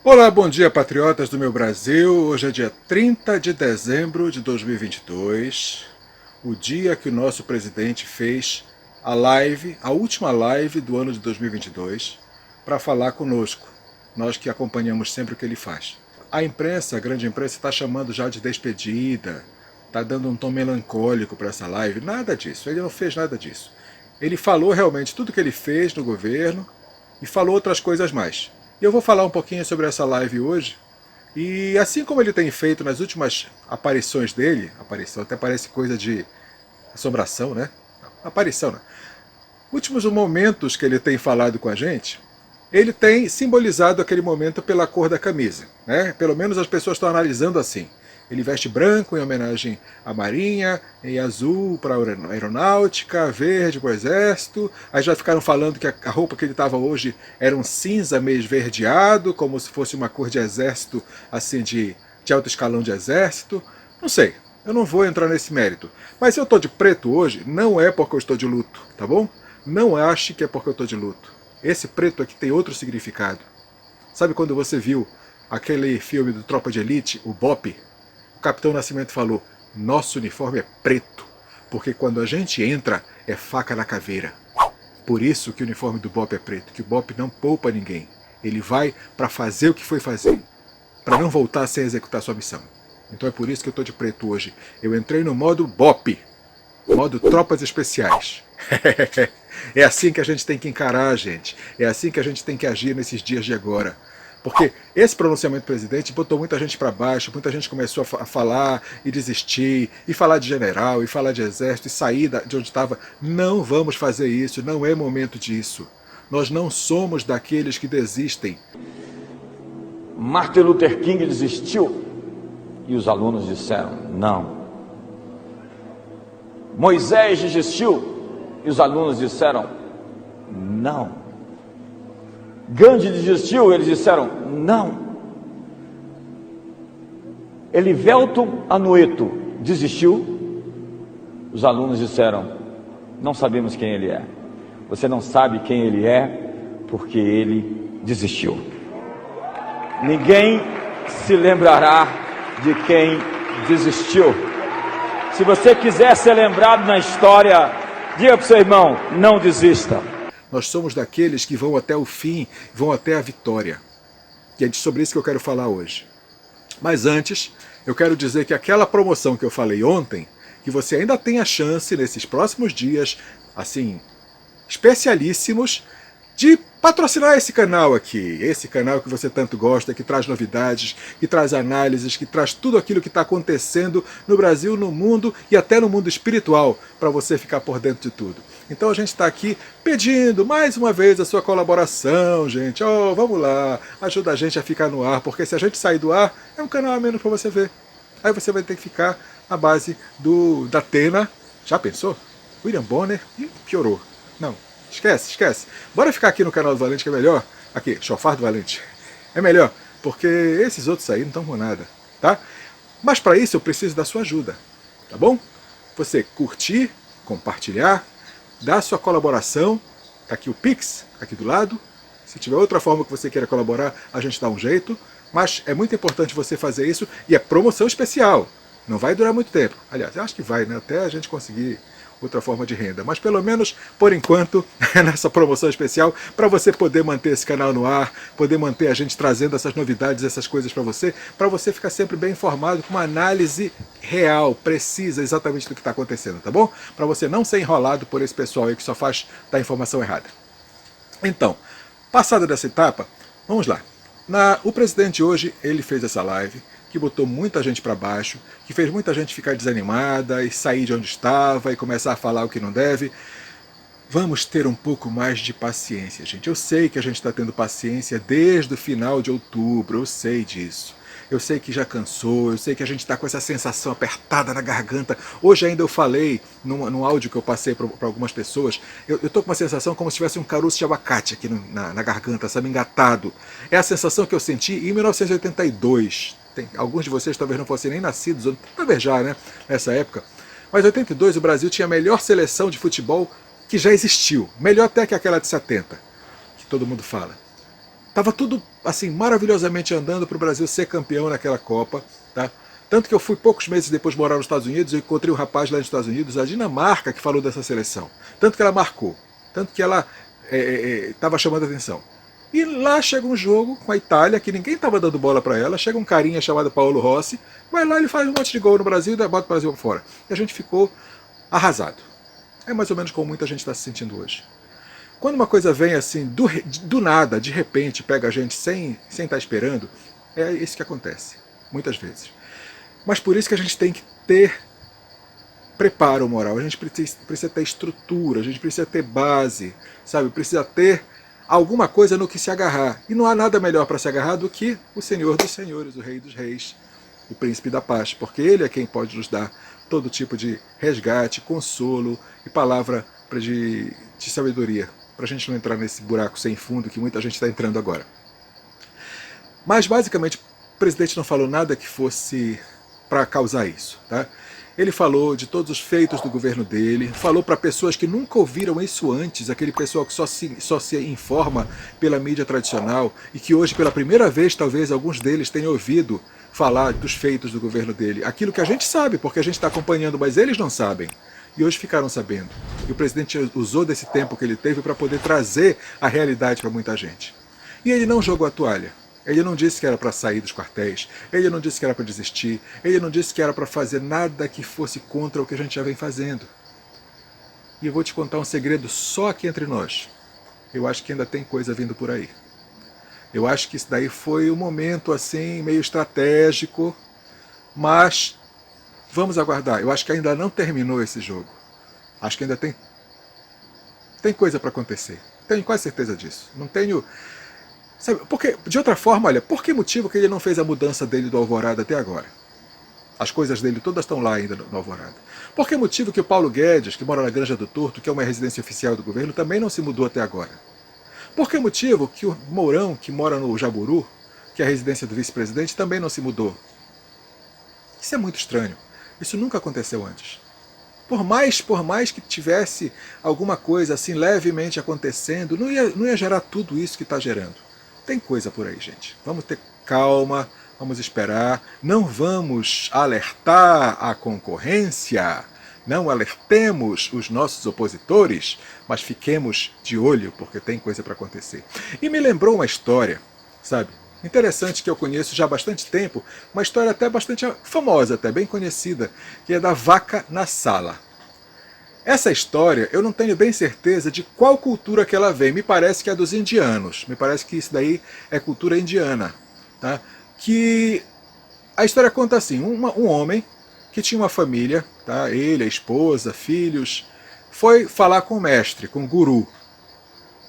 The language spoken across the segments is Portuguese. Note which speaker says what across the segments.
Speaker 1: Olá, bom dia, patriotas do meu Brasil. Hoje é dia 30 de dezembro de 2022, o dia que o nosso presidente fez a live, a última live do ano de 2022, para falar conosco, nós que acompanhamos sempre o que ele faz. A imprensa, a grande imprensa, está chamando já de despedida, está dando um tom melancólico para essa live. Nada disso, ele não fez nada disso. Ele falou realmente tudo que ele fez no governo e falou outras coisas mais. E eu vou falar um pouquinho sobre essa live hoje. E assim como ele tem feito nas últimas aparições dele, aparição até parece coisa de assombração, né? Aparição, né? Últimos momentos que ele tem falado com a gente, ele tem simbolizado aquele momento pela cor da camisa, né? Pelo menos as pessoas estão analisando assim. Ele veste branco em homenagem à Marinha, em azul para a aeronáutica, verde para o exército. Aí já ficaram falando que a roupa que ele estava hoje era um cinza meio esverdeado, como se fosse uma cor de exército, assim, de alto escalão de exército. Não sei, eu não vou entrar nesse mérito. Mas se eu estou de preto hoje, não é porque eu estou de luto, tá bom? Não ache que é porque eu estou de luto. Esse preto aqui tem outro significado. Sabe quando você viu aquele filme do Tropa de Elite, o BOPE? O Capitão Nascimento falou: nosso uniforme é preto, porque quando a gente entra é faca na caveira. Por isso que o uniforme do BOPE é preto, que o BOPE não poupa ninguém. Ele vai para fazer o que foi fazer, para não voltar sem executar sua missão. Então é por isso que eu estou de preto hoje. Eu entrei no modo BOPE, modo Tropas Especiais. É assim que a gente tem que encarar, gente. É assim que a gente tem que agir nesses dias de agora. Porque esse pronunciamento do presidente botou muita gente para baixo, muita gente começou a falar e desistir, e falar de general, e falar de exército, e sair de onde estava. Não vamos fazer isso, não é momento disso. Nós não somos daqueles que desistem.
Speaker 2: Martin Luther King desistiu e os alunos disseram não. Moisés desistiu e os alunos disseram não. Gandhi desistiu, eles disseram não. Elivelto Anueto desistiu, os alunos disseram não sabemos quem ele é. Você não sabe quem ele é porque ele desistiu. Ninguém se lembrará de quem desistiu. Se você quiser ser lembrado na história, diga para o seu irmão, não desista.
Speaker 1: Nós somos daqueles que vão até o fim, vão até a vitória. E é sobre isso que eu quero falar hoje. Mas antes, eu quero dizer que aquela promoção que eu falei ontem, que você ainda tem a chance nesses próximos dias, assim, especialíssimos, de patrocinar esse canal aqui, esse canal que você tanto gosta, que traz novidades, que traz análises, que traz tudo aquilo que está acontecendo no Brasil, no mundo e até no mundo espiritual, para você ficar por dentro de tudo. Então a gente está aqui pedindo mais uma vez a sua colaboração, gente. Oh, vamos lá, ajuda a gente a ficar no ar, porque se a gente sair do ar, é um canal a menos para você ver. Aí você vai ter que ficar na base da Atena. Já pensou? William Bonner? Ih, piorou. Não, esquece, esquece. Bora ficar aqui no canal do Valente que é melhor. Aqui, Chofar do Valente. É melhor, porque esses outros aí não estão com nada, tá? Mas para isso eu preciso da sua ajuda, tá bom? Você curtir, compartilhar, dar sua colaboração. Tá aqui o Pix, aqui do lado. Se tiver outra forma que você queira colaborar, a gente dá um jeito. Mas é muito importante você fazer isso e é promoção especial. Não vai durar muito tempo. Aliás, eu acho que vai, né? Até a gente conseguir outra forma de renda. Mas pelo menos, por enquanto, é nessa promoção especial para você poder manter esse canal no ar, poder manter a gente trazendo essas novidades, essas coisas para você ficar sempre bem informado com uma análise real, precisa, exatamente do que está acontecendo, tá bom? Para você não ser enrolado por esse pessoal aí que só faz dar informação errada. Então, passada dessa etapa, vamos lá. O presidente hoje, ele fez essa live, que botou muita gente para baixo, que fez muita gente ficar desanimada e sair de onde estava e começar a falar o que não deve. Vamos ter um pouco mais de paciência, gente. Eu sei que a gente está tendo paciência desde o final de outubro, eu sei disso. Eu sei que já cansou, eu sei que a gente está com essa sensação apertada na garganta. Hoje ainda eu falei, num áudio que eu passei para algumas pessoas, eu estou com uma sensação como se tivesse um caroço de abacate aqui na garganta, sabe, engatado. É a sensação que eu senti em 1982. Alguns de vocês talvez não fossem nem nascidos, talvez já, né, nessa época. Mas em 82 o Brasil tinha a melhor seleção de futebol que já existiu. Melhor até que aquela de 70, que todo mundo fala. Estava tudo assim maravilhosamente andando para o Brasil ser campeão naquela Copa, tá? Tanto que eu fui poucos meses depois morar nos Estados Unidos, eu encontrei um rapaz lá nos Estados Unidos, a Dinamarca, que falou dessa seleção. Tanto que ela marcou, tanto que ela estava chamando a atenção. E lá chega um jogo com a Itália, que ninguém estava dando bola para ela, chega um carinha chamado Paolo Rossi, vai lá, ele faz um monte de gol no Brasil e bota o Brasil fora. E a gente ficou arrasado. É mais ou menos como muita gente está se sentindo hoje. Quando uma coisa vem assim, do nada, de repente, pega a gente sem estar esperando, é isso que acontece, muitas vezes. Mas por isso que a gente tem que ter preparo moral, a gente precisa ter estrutura, a gente precisa ter base, sabe? Precisa ter alguma coisa no que se agarrar. E não há nada melhor para se agarrar do que o Senhor dos Senhores, o Rei dos Reis, o Príncipe da Paz, porque Ele é quem pode nos dar todo tipo de resgate, consolo e palavra de sabedoria, para a gente não entrar nesse buraco sem fundo que muita gente está entrando agora. Mas basicamente o presidente não falou nada que fosse para causar isso, tá? Ele falou de todos os feitos do governo dele, falou para pessoas que nunca ouviram isso antes, aquele pessoal que só se informa pela mídia tradicional e que hoje, pela primeira vez, talvez alguns deles tenham ouvido falar dos feitos do governo dele. Aquilo que a gente sabe, porque a gente está acompanhando, mas eles não sabem. E hoje ficaram sabendo. E o presidente usou desse tempo que ele teve para poder trazer a realidade para muita gente. E ele não jogou a toalha. Ele não disse que era para sair dos quartéis, ele não disse que era para desistir, ele não disse que era para fazer nada que fosse contra o que a gente já vem fazendo. E eu vou te contar um segredo só aqui entre nós. Eu acho que ainda tem coisa vindo por aí. Eu acho que isso daí foi um momento assim, meio estratégico, mas vamos aguardar. Eu acho que ainda não terminou esse jogo. Acho que ainda tem coisa para acontecer. Tenho quase certeza disso. Não tenho... Sabe, porque, de outra forma, olha, por que motivo que ele não fez a mudança dele do Alvorada até agora? As coisas dele todas estão lá ainda no Alvorada. Por que motivo que o Paulo Guedes, que mora na Granja do Torto, que é uma residência oficial do governo, também não se mudou até agora? Por que motivo que o Mourão, que mora no Jaburu, que é a residência do vice-presidente, também não se mudou? Isso é muito estranho. Isso nunca aconteceu antes. Por mais que tivesse alguma coisa assim levemente acontecendo, não ia gerar tudo isso que está gerando. Tem coisa por aí, gente. Vamos ter calma, vamos esperar. Não vamos alertar a concorrência, não alertemos os nossos opositores, mas fiquemos de olho, porque tem coisa para acontecer. E me lembrou uma história, sabe? Interessante, que eu conheço já há bastante tempo, uma história até bastante famosa, até bem conhecida, que é da vaca na sala. Essa história, eu não tenho bem certeza de qual cultura que ela vem. Me parece que é dos indianos. Me parece que isso daí é cultura indiana. Tá? Que a história conta assim, um homem que tinha uma família, tá? Ele, a esposa, filhos, foi falar com o mestre, com o guru,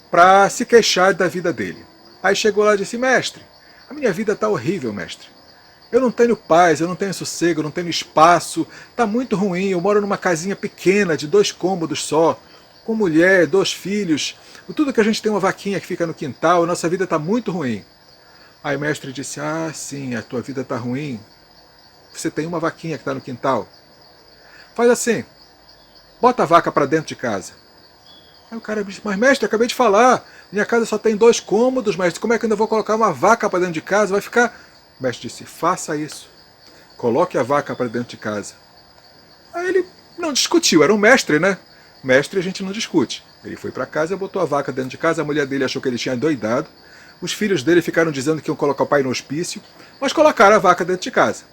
Speaker 1: para se queixar da vida dele. Aí chegou lá e disse: mestre, a minha vida está horrível, mestre. Eu não tenho paz, eu não tenho sossego, eu não tenho espaço, está muito ruim, eu moro numa casinha pequena, de 2 cômodos só, com mulher, 2 filhos, tudo que a gente tem, uma vaquinha que fica no quintal, a nossa vida está muito ruim. Aí o mestre disse: ah, sim, a tua vida está ruim, você tem uma vaquinha que está no quintal. Faz assim, bota a vaca para dentro de casa. Aí o cara disse: mas mestre, eu acabei de falar, minha casa só tem 2 cômodos, mestre, como é que eu ainda vou colocar uma vaca para dentro de casa? Vai ficar... O mestre disse: faça isso. Coloque a vaca para dentro de casa. Aí ele não discutiu, era um mestre, né? Mestre a gente não discute. Ele foi para casa, botou a vaca dentro de casa, a mulher dele achou que ele tinha doidado. Os filhos dele ficaram dizendo que iam colocar o pai no hospício, mas colocaram a vaca dentro de casa.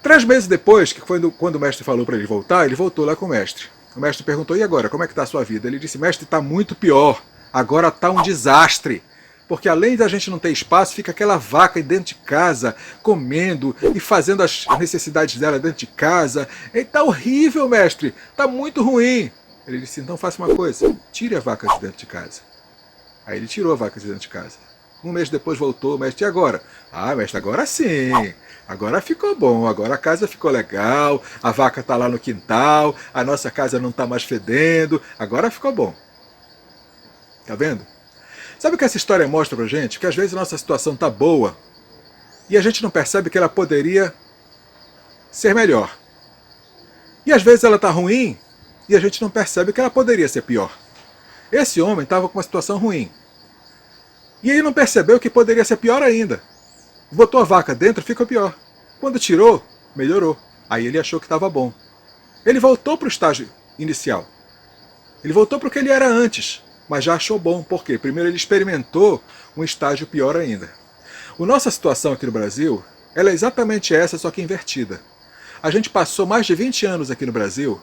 Speaker 1: 3 meses depois, que foi quando o mestre falou para ele voltar, ele voltou lá com o mestre. O mestre perguntou: e agora, como é que está a sua vida? Ele disse: mestre, está muito pior. Agora está um desastre. Porque além da gente não ter espaço, fica aquela vaca dentro de casa, comendo e fazendo as necessidades dela dentro de casa. Está horrível, mestre. Está muito ruim. Ele disse: então faça uma coisa, tire a vaca de dentro de casa. Aí ele tirou a vaca de dentro de casa. 1 mês depois voltou, mestre: e agora? Ah, mestre, agora sim. Agora ficou bom, agora a casa ficou legal, a vaca está lá no quintal, a nossa casa não está mais fedendo, agora ficou bom. Tá vendo? Sabe o que essa história mostra pra gente? Que às vezes a nossa situação tá boa e a gente não percebe que ela poderia ser melhor. E às vezes ela tá ruim e a gente não percebe que ela poderia ser pior. Esse homem estava com uma situação ruim. E ele não percebeu que poderia ser pior ainda. Botou a vaca dentro, ficou pior. Quando tirou, melhorou. Aí ele achou que estava bom. Ele voltou para o estágio inicial. Ele voltou para o que ele era antes, mas já achou bom. Por quê? Primeiro ele experimentou um estágio pior ainda. A nossa situação aqui no Brasil, ela é exatamente essa, só que invertida. A gente passou mais de 20 anos aqui no Brasil,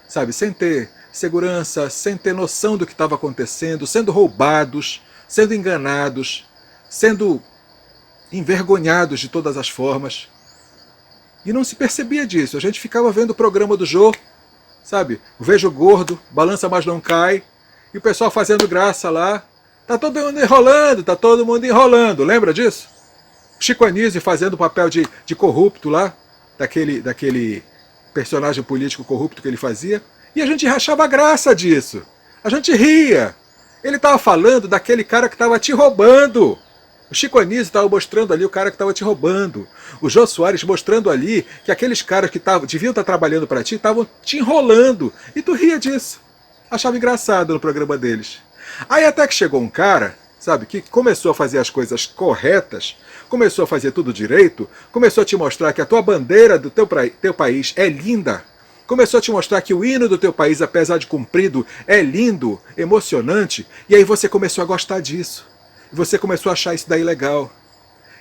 Speaker 1: sabe, sem ter segurança, sem ter noção do que estava acontecendo, sendo roubados, sendo enganados, sendo envergonhados de todas as formas. E não se percebia disso. A gente ficava vendo o programa do Jô, sabe? Vejo gordo, balança mas não cai, e o pessoal fazendo graça lá. Tá todo mundo enrolando, tá todo mundo enrolando. Lembra disso? Chico Anísio fazendo o papel de corrupto lá, daquele personagem político corrupto que ele fazia. E a gente rachava graça disso. A gente ria. Ele estava falando daquele cara que estava te roubando. O Chico Anísio estava mostrando ali o cara que estava te roubando. O Jô Soares mostrando ali que aqueles caras que deviam estar trabalhando para ti estavam te enrolando. E tu ria disso. Achava engraçado no programa deles. Aí até que chegou um cara, sabe, que começou a fazer as coisas corretas, começou a fazer tudo direito, começou a te mostrar que a tua bandeira do teu país é linda, começou a te mostrar que o hino do teu país, apesar de comprido, é lindo, emocionante, e aí você começou a gostar disso. Você começou a achar isso daí legal.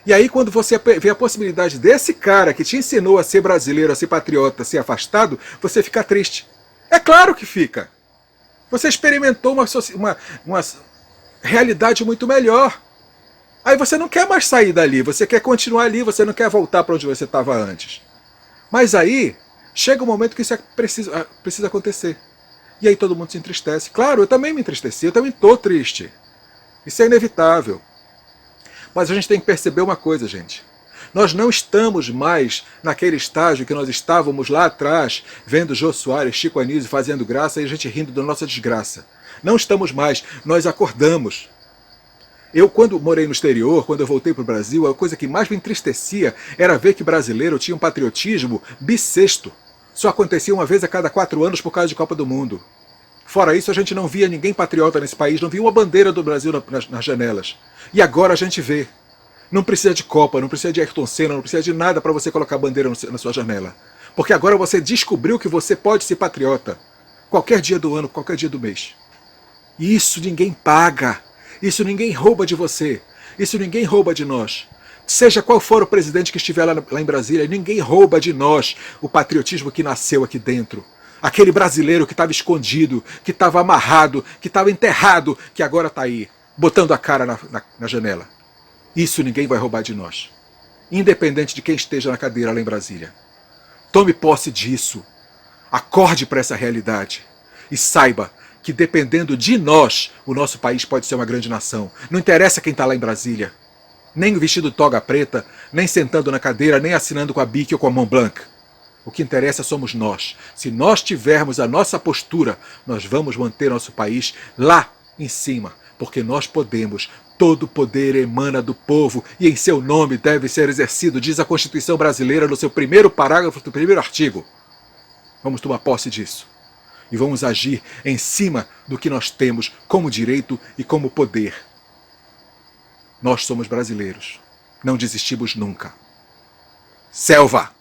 Speaker 1: E aí quando você vê a possibilidade desse cara que te ensinou a ser brasileiro, a ser patriota, a ser afastado, você fica triste. É claro que fica. Você experimentou uma realidade muito melhor. Aí você não quer mais sair dali, você quer continuar ali, você não quer voltar para onde você estava antes. Mas aí, chega um momento que isso precisa acontecer. E aí todo mundo se entristece. Claro, eu também me entristeci, eu também estou triste. Isso é inevitável. Mas a gente tem que perceber uma coisa, gente. Nós não estamos mais naquele estágio que nós estávamos lá atrás, vendo Jô Soares, Chico Anísio fazendo graça e a gente rindo da nossa desgraça. Não estamos mais, nós acordamos. Eu, quando morei no exterior, quando eu voltei para o Brasil, a coisa que mais me entristecia era ver que brasileiro tinha um patriotismo bissexto. Só acontecia uma vez a cada 4 anos por causa de Copa do Mundo. Fora isso, a gente não via ninguém patriota nesse país, não via uma bandeira do Brasil nas janelas. E agora a gente vê. Não precisa de Copa, não precisa de Ayrton Senna, não precisa de nada para você colocar a bandeira na sua janela. Porque agora você descobriu que você pode ser patriota. Qualquer dia do ano, qualquer dia do mês. E isso ninguém paga. Isso ninguém rouba de você. Isso ninguém rouba de nós. Seja qual for o presidente que estiver lá em Brasília, ninguém rouba de nós o patriotismo que nasceu aqui dentro. Aquele brasileiro que estava escondido, que estava amarrado, que estava enterrado, que agora está aí, botando a cara na janela. Isso ninguém vai roubar de nós. Independente de quem esteja na cadeira lá em Brasília. Tome posse disso. Acorde para essa realidade. E saiba que dependendo de nós, o nosso país pode ser uma grande nação. Não interessa quem está lá em Brasília. Nem vestido de toga preta, nem sentando na cadeira, nem assinando com a BIC ou com a Montblanc. O que interessa somos nós. Se nós tivermos a nossa postura, nós vamos manter nosso país lá em cima. Porque nós podemos. Todo poder emana do povo e em seu nome deve ser exercido, diz a Constituição brasileira no seu primeiro parágrafo do primeiro artigo. Vamos tomar posse disso. E vamos agir em cima do que nós temos como direito e como poder. Nós somos brasileiros. Não desistimos nunca. Selva!